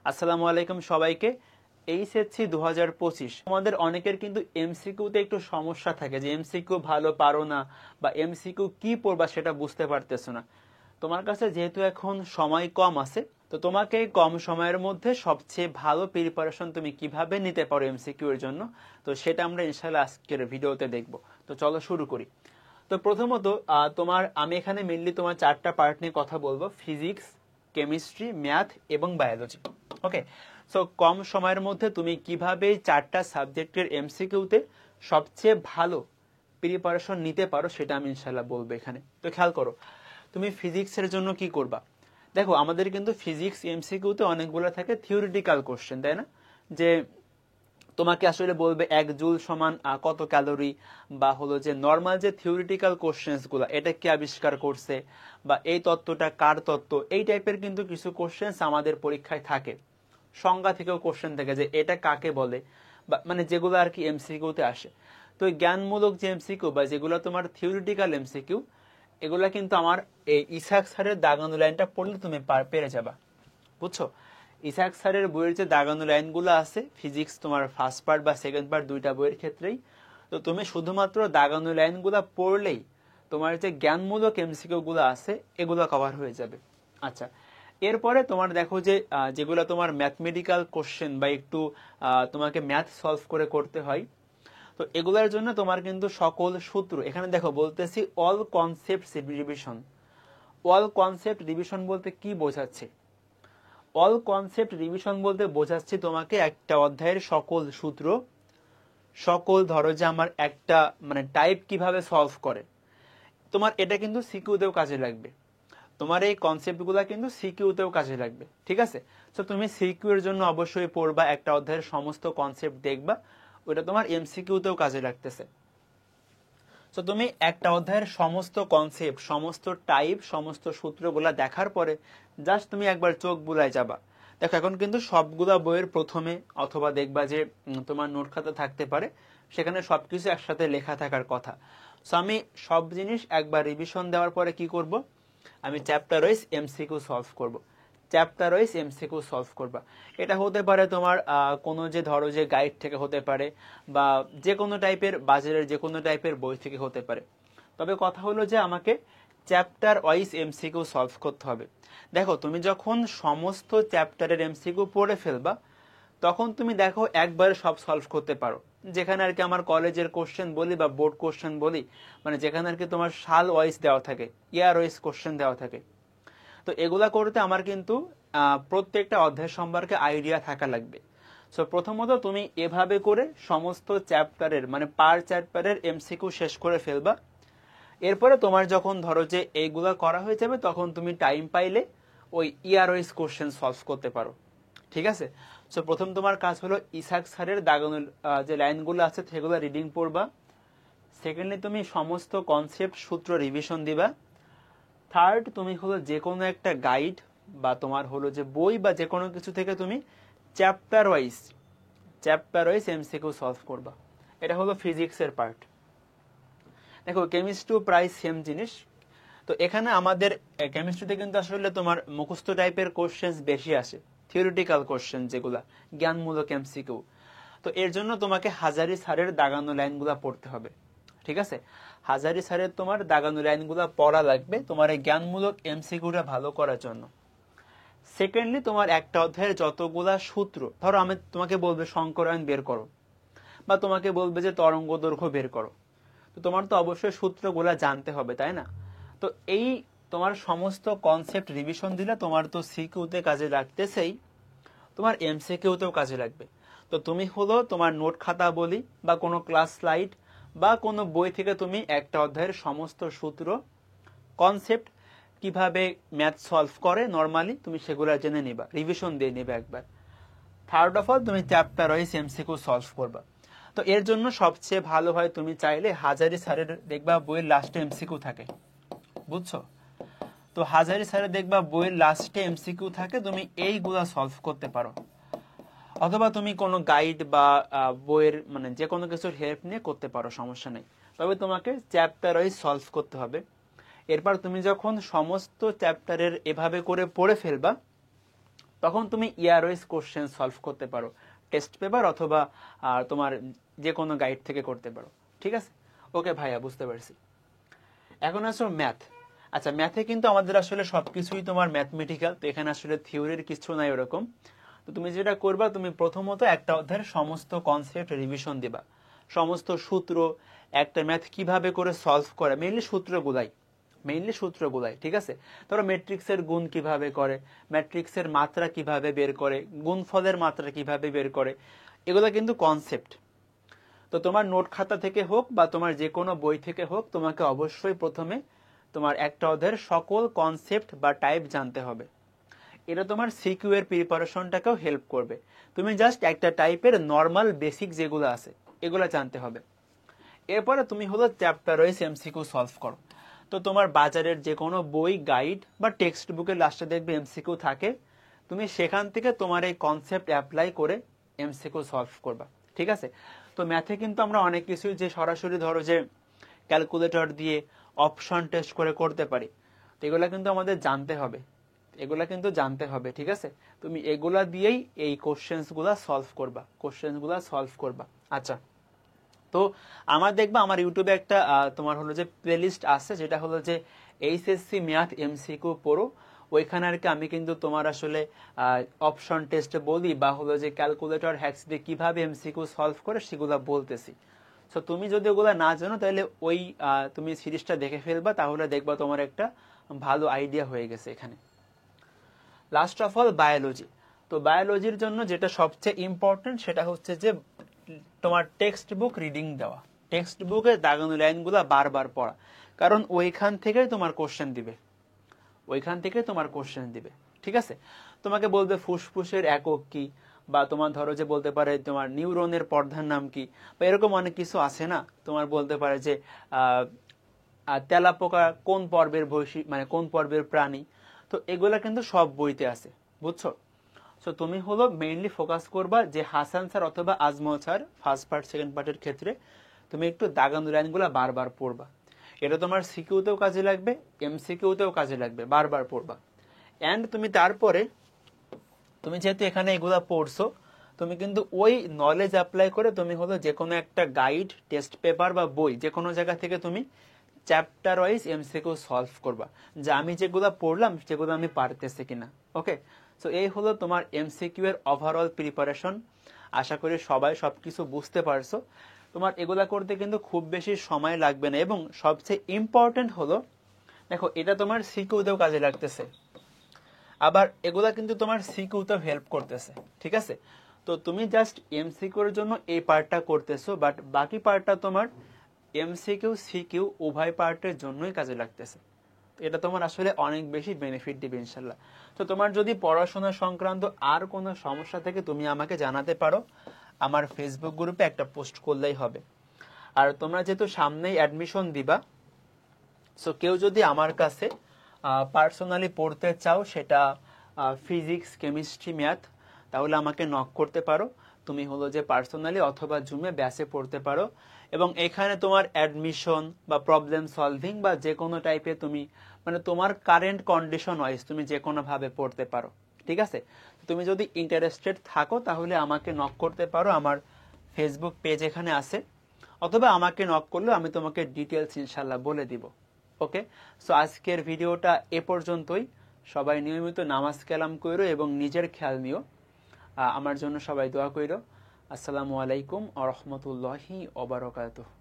আসসালামু আলাইকুম সবাইকে। এইচএসসি 2025 আমাদের অনেকের কিন্তু এমসিকিউতে একটু সমস্যা থাকে যে এমসিকিউ ভালো পারো না বা এমসিকিউ কি পড়বা সেটা বুঝতে পারতেছো না। তোমার কাছে যেহেতু এখন সময় কম আছে, তো তোমাকে কম সময়ের মধ্যে সবচেয়ে ভালো প্রিপারেশন তুমি কিভাবে নিতে পারো এমসিকিউ এর জন্য, তো সেটা আমরা ইনশাআল্লাহ আজকের ভিডিওতে দেখব। তো চলো শুরু করি। তো প্রথমত আমি এখানে মেইনলি তোমার চারটা পার্ট নিয়ে কথা বলবো: ফিজিক্স, কেমিস্ট্রি, ম্যাথ এবং বায়োলজি। ওকে, সো কম সময়ের মধ্যে তুমি কিভাবে চারটা সাবজেক্টের এমসিকিউতে সবচেয়ে ভালো প্রিপারেশন নিতে পারো সেটা আমি ইনশাল্লাহ বলবো এখানে। তো খেয়াল করো, তুমি ফিজিক্সের জন্য কি করবা। দেখো, আমাদের কিন্তু ফিজিক্স এমসিকিউতে অনেকগুলো থাকে থিওরিটিক্যাল কোশ্চেন, তাই না? যে তোমাকে আসলে বলবে 1 জুল সমান কত ক্যালোরি, বা হলো যে নর্মাল যে থিওরিটিক্যাল কোশ্চেন্স গুলা, এটা কে আবিষ্কার করছে, বা এই তত্ত্বটা কার তত্ত্ব, এই টাইপের কিন্তু কিছু কোশ্চেন্স আমাদের পরীক্ষায় থাকে। সংজ্ঞা থেকেও কোশ্চেন থাকে যে এটা কাকে বলে, বা মানে যেগুলো আর কি এমসিকিউতে আসে। তো এই জ্ঞানমূলক যে এমসিকিউ বা যেগুলো তোমার থিওরিটিক্যাল এমসিকিউ, এগুলা কিন্তু আমার এই ইসাক স্যারের দাগানো লাইনটা পড়লে তুমি পেরে যাবা। বুঝছো? ইসাক স্যারের বইয়ের যে দাগানো লাইনগুলো আছে ফিজিক্স তোমার ফার্স্ট পার্ট বা সেকেন্ড পার্ট দুইটা বইয়ের ক্ষেত্রেই, তো তুমি শুধুমাত্র দাগানো লাইনগুলো পড়লেই তোমার যে জ্ঞানমূলক এমসিকিউ গুলো আছে এগুলো কভার হয়ে যাবে। আচ্ছা, এরপরে তোমার দেখো যে যেগুলো তোমার ম্যাথমেটিক্যাল কোশ্চেন বা একটু তোমাকে ম্যাথ সলভ করে করতে হয়, তো এগুলোর জন্য তোমার কিন্তু সকল সূত্র এখানে দেখো বলতেছি all concept revision. All concept revision বলতে কি বোঝাচ্ছে? অল কনসেপ্ট রিভিশন বলতে বোঝাচ্ছি তোমাকে একটা অধ্যায়ের সকল সূত্র, সকল ধরো যে আমার একটা মানে টাইপ কিভাবে সলভ করে, তোমার এটা কিন্তু সিকিউতেও কাজে লাগবে। তোমার এই কনসেপ্টগুলো কিন্তু সিকিউতেও কাজে লাগবে, ঠিক আছে? তো তুমি সিকিউ এর জন্য অবশ্যই পড়বা, একটা অধ্যায়ের সমস্ত কনসেপ্ট দেখবা, ওটা তোমার এমসিকিউতেও কাজে লাগতেছে। তো তুমি একটা অধ্যায়ের সমস্ত কনসেপ্ট, সমস্ত টাইপ, সমস্ত সূত্রগুলা দেখার পরে জাস্ট তুমি একবার চোখ বুলাই যাবা। দেখো, এখন কিন্তু সবগুলা বইয়ের প্রথমে অথবা দেখবা যে তোমার নোট খাতা থাকতে পারে, সেখানে সবকিছু একসাথে লেখা থাকার কথা। সো আমি সব জিনিস একবার রিভিশন দেওয়ার পরে কি করব, আমি চ্যাপ্টার ওয়াইজ এমসিকিউ সলভ করব। চ্যাপ্টার ওয়াইজ এমসিকিউ সলভ করবা। এটা হতে পারে তোমার কোনো যে ধরো যে গাইড থেকে হতে পারে, বা যে কোনো টাইপের বাজারের যে কোনো টাইপের বই থেকে হতে পারে। তবে কথা হলো যে আমাকে চ্যাপ্টার ওয়াইজ এমসিকিউ সলভ করতে হবে। দেখো, তুমি যখন সমস্ত চ্যাপ্টারের এমসিকিউ পড়ে ফেলবা, তখন তুমি দেখো একবারে সব সলভ করতে পারো। যেখানে আর কি আমার কলেজের কোশ্চেন বলি বা বোর্ড কোশ্চেন বলি, মানে যেখানে আর কি তোমার সাল ওয়াইজ দেওয়া থাকে, ইয়ার ওয়াইজ কোশ্চেন দেওয়া থাকে, তো এগুলা করতে আমার কিন্তু প্রত্যেকটা অধ্যায় সম্পর্কে আইডিয়া থাকা লাগবে। সো প্রথমত তুমি এভাবে করে সমস্ত চ্যাপ্টারের মানে পার চ্যাপ্টারের এমসিকিউ শেষ করে ফেলবা। এরপরে তোমার যখন ধরো যে এইগুলা করা হয়ে যাবে, তখন তুমি টাইম পাইলে ওই ইয়ার ওয়াইজ কোশ্চেন সলভ করতে পারো, ঠিক আছে? সো প্রথম তোমার কাজ হলো ইসাক স্যারের দাগানো যে লাইনগুলো আছে সেগুলো রিডিং পড়বা। সেকেন্ডলি তুমি সমস্ত কনসেপ্ট সূত্র রিভিশন দিবা। থার্ড, তুমি হলো যে কোনো একটা গাইড বা তোমার হলো যে বই বা যে কোনো কিছু থেকে তুমি চ্যাপ্টার ওয়াইজ এমসিকিউ সলভ করবা। এটা হলো ফিজিক্সের পার্ট। দেখো, কেমিস্ট্রিও প্রায় সেম জিনিস। তো এখানে আমাদের কেমিস্ট্রিতে কিন্তু আসলে তোমার মুখস্থ টাইপের কোশ্চেন বেশি আসে, থিওরিটিক্যাল কোশ্চেন যেগুলা জ্ঞানমূলক এমসিকিউ। তো এর জন্য তোমাকে হাজারি স্যারের দাগানো লাইনগুলা পড়তে হবে, ঠিক আছে? হাজারি স্যারের তোমার দাগানো লাইনগুলা পড়া লাগবে তোমার এই জ্ঞানমূলক এমসিকিউটা ভালো করার জন্য। সেকেন্ডলি, তোমার একটা অধ্যায়ের যতগুলা সূত্র, ধরো আমি তোমাকে বলবে সংকরায়ন বের করো, বা তোমাকে বলবে যে তরঙ্গ দৈর্ঘ্য বের করো, তো তোমার তো অবশ্যই সূত্রগুলা জানতে হবে, তাই না? তো এই তোমার সমস্ত কনসেপ্ট রিভিশন দিলে তোমার তো সিকিউতে কাজে লাগতেছেই, তোমার এমসিকিউতেও কাজে লাগবে। তো তুমি হলো তোমার নোট খাতা বলি বা কোনো ক্লাস স্লাইড বা কোনো বই থেকে তুমি একটা অধ্যায়ের সমস্ত সূত্র, কনসেপ্ট, কিভাবে ম্যাথ সলভ করে নর্মালি, তুমি সেগুলো জেনে নিবা, রিভিশন দিয়ে নিবে একবার। থার্ড অফ অল, তুমি চ্যাপ্টার ওয়াইজ এমসিকিউ সলভ করবা। তো এর জন্য সবচেয়ে ভালো হয় তুমি চাইলে হাজারি স্যারের দেখবা বইয়ের লাস্টে এমসিকিউ থাকে, বুঝছো? তো হাজারি স্যারের দেখবা বইয়ের লাস্টে এমসিকিউ থাকে, তুমি এইগুলা সলভ করতে পারো। অথবা তুমি কোনো গাইড বা বইয়ের মানে যে কোনো কিছুর হেল্প নিয়ে করতে পারো, সমস্যা নেই। তবে তোমাকে চ্যাপ্টার ওয়াইজ সলভ করতে হবে। এরপর তুমি যখন সমস্ত চ্যাপ্টারের এভাবে করে পড়ে ফেলবা, তখন তুমি ইয়ার ওয়াইজ কোশ্চেন সলভ করতে পারো, টেস্ট পেপার অথবা তোমার যে কোনো গাইড থেকে করতে পারো। ঠিক আছে, ওকে ভাইয়া, বুঝতে পারছি। এখন আসো ম্যাথ। আচ্ছা, ম্যাথে কিন্তু আমাদের আসলে সবকিছুই তোমার ম্যাথমেটিক্যাল, তো এখানে আসলে থিওরির কিছু নাই ওরকম। তো তুমি যেটা করবা, তুমি প্রথমত একটা অধ্যায়ের সমস্ত কনসেপ্ট রিভিশন দিবা, সমস্ত সূত্র, একটা ম্যাথ কিভাবে করে সলভ করে, মেইনলি সূত্রগুলাই। ঠিক আছে, ধরো ম্যাট্রিক্সের গুণ কিভাবে করে, ম্যাট্রিক্সের মাত্রা কিভাবে বের করে, গুণফলের মাত্রা কিভাবে বের করে, এগুলো কিন্তু কনসেপ্ট। তো তোমার নোট খাতা থেকে হোক বা তোমার যে কোনো বই থেকে হোক, তোমাকে অবশ্যই প্রথমে তোমার একটা অধ্যায়ের সকল কনসেপ্ট বা টাইপ জানতে হবে। এটা তোমার সিকিউ এর প্রিপারেশনটাকেও হেল্প করবে। তুমি জাস্ট একটা টাইপের নর্মাল বেসিক যেগুলো আছে এগুলো জানতে হবে। এরপরে তুমি হলো চ্যাপ্টার ওয়াইজ এমসিকিউ সলভ করো। তো তোমার বাজারের যে কোনো বই, গাইড বা টেক্সট বুকের লাস্টে দেখবে এমসিকিউ থাকে, তুমি সেখান থেকে তোমার এই কনসেপ্ট অ্যাপ্লাই করে এমসিকিউ সলভ করবা। ঠিক আছে, তো ম্যাথে কিন্তু আমরা অনেক কিছুই যে সরাসরি ধরো যে ক্যালকুলেটর দিয়ে অপশন টেস্ট করে করতে পারি, তো এগুলা কিন্তু আমাদের জানতে হবে। ঠিক আছে, তুমি এগুলা দিয়েই এই কোশ্চেন্স গুলা সলভ করবা। আচ্ছা, তো আমার দেখবা আমার ইউটিউবে একটা তোমার হলো যে প্লেলিস্ট আছে, যেটা হলো যে এইচএসসি ম্যাথ এমসিকিউ পড়ো। ওইখানে আর কি আমি কিন্তু তোমার আসলে অপশন টেস্টে বলি বা হলো যে ক্যালকুলেটর হ্যাক্স দিয়ে কিভাবে এমসিকিউ সলভ করে সেগুলো বলতেছি। সো তুমি যদি ওগুলো না জানো তাহলে ওই তুমি সিরিজটা দেখে ফেলবা, তাহলে দেখবা তোমার একটা ভালো আইডিয়া হয়ে গেছে এখানে। Last of all biology. তো বায়োলজির জন্য যেটা সবচেয়ে ইম্পর্টেন্ট সেটা হচ্ছে যে তোমার টেক্সট বুক রিডিং দেওয়া, টেক্সট বুকের দাগানো লাইনগুলো বারবার পড়া, কারণ ওইখান থেকে তোমার কোশ্চেন দিবে। ঠিক আছে, তোমাকে বলবে ফুসফুসের একক কি, বা তোমার ধরো যে বলতে পারে তোমার নিউরনের পর্দার নাম কি, বা এরকম অনেক কিছু আছে না। তোমার বলতে পারে যে তেলাপোকা কোন পর্বের কোন পর্বের প্রাণী। তো এগুলা কিন্তু সব বইতে আছে, বুঝছো? সো তুমি হলো মেইনলি ফোকাস করবা যে হাসান স্যার অথবা Ajmal sir first part second পার্টের ক্ষেত্রে তুমি একটু দাগানো লাইনগুলা বারবার পড়বা। এটা তোমার সিকিউতেও কাজে লাগবে, এমসিকিউতেও কাজে লাগবে, বারবার পড়বা। অ্যান্ড তুমি তারপরে তুমি যেহেতু এখানে এগুলা পড়ছো, তুমি কিন্তু ওই নলেজ অ্যাপ্লাই করে তুমি হলো যে কোনো একটা গাইড, টেস্ট পেপার বা বই যে কোনো জায়গা থেকে তুমি চ্যাপ্টার ওয়াইজ এমসিকিউ সলভ করবা, যে আমি যেগুলো পড়লাম সেগুলো আমি পারতেছি কিনা। ওকে, সো এই হলো তোমার এমসিকিউ এর ওভারঅল প্রিপারেশন। আশা করি সবাই সবকিছু বুঝতে পারছো। তোমার এগুলা করতে কিন্তু খুব বেশি সময় লাগবে না, এবং সবচেয়ে ইম্পর্টেন্ট হলো দেখো এটা তোমার সিকিউতেও কাজে লাগতেছে, আবার এগুলা কিন্তু তোমার সিকিউতেও হেল্প করতেছে। ঠিক আছে, তো তুমি জাস্ট এমসিকিউর জন্য এই পার্টটা করতেছো, বাট বাকি পার্টটা তোমার এমসিকিউ সিকিউ উভয় পার্টের জন্যই কাজে লাগতেছে। এটা তোমার আসলে অনেক বেশি বেনিফিট দিবে ইনশাল্লাহ। তো তোমার যদি পড়াশোনা সংক্রান্ত আর কোনো সমস্যা থেকে তুমি আমাকে জানাতে পারো, আমার ফেসবুক গ্রুপে একটা পোস্ট করলেই হবে। আর তোমরা যেহেতু সামনেই অ্যাডমিশন দিবা, সো কেউ যদি আমার কাছে পার্সোনালি পড়তে চাও, সেটা ফিজিক্স, কেমিস্ট্রি, ম্যাথ, তাহলে আমাকে নক করতে পারো। তুমি হলো যে পার্সোনালি অথবা জুমে ব্যাচে পড়তে পারো, এবং এখানে তোমার অ্যাডমিশন বা প্রবলেম সলভিং বা যে কোনো টাইপে তুমি তোমার কারেন্ট কন্ডিশন ওয়াইজ তুমি যে কোনো ভাবে পড়তে পারো। ঠিক আছে, তুমি যদি ইন্টারেস্টেড থাকো তাহলে আমাকে নক করতে পারো, আমার ফেসবুক পেজ এখানে আছে, অথবা আমাকে নক করলে আমি তোমাকে ডিটেলস ইনশাল্লাহ বলে দিব। ওকে, সো আজকের ভিডিওটা এ পর্যন্তই। সবাই নিয়মিত নামাজ কালাম কইরো এবং নিজের খেয়াল নিও। আমার জন্য সবাই দোয়া কইরো। আসসালামু আলাইকুম ওয়া রাহমাতুল্লাহি ওয়া বারাকাতুহু।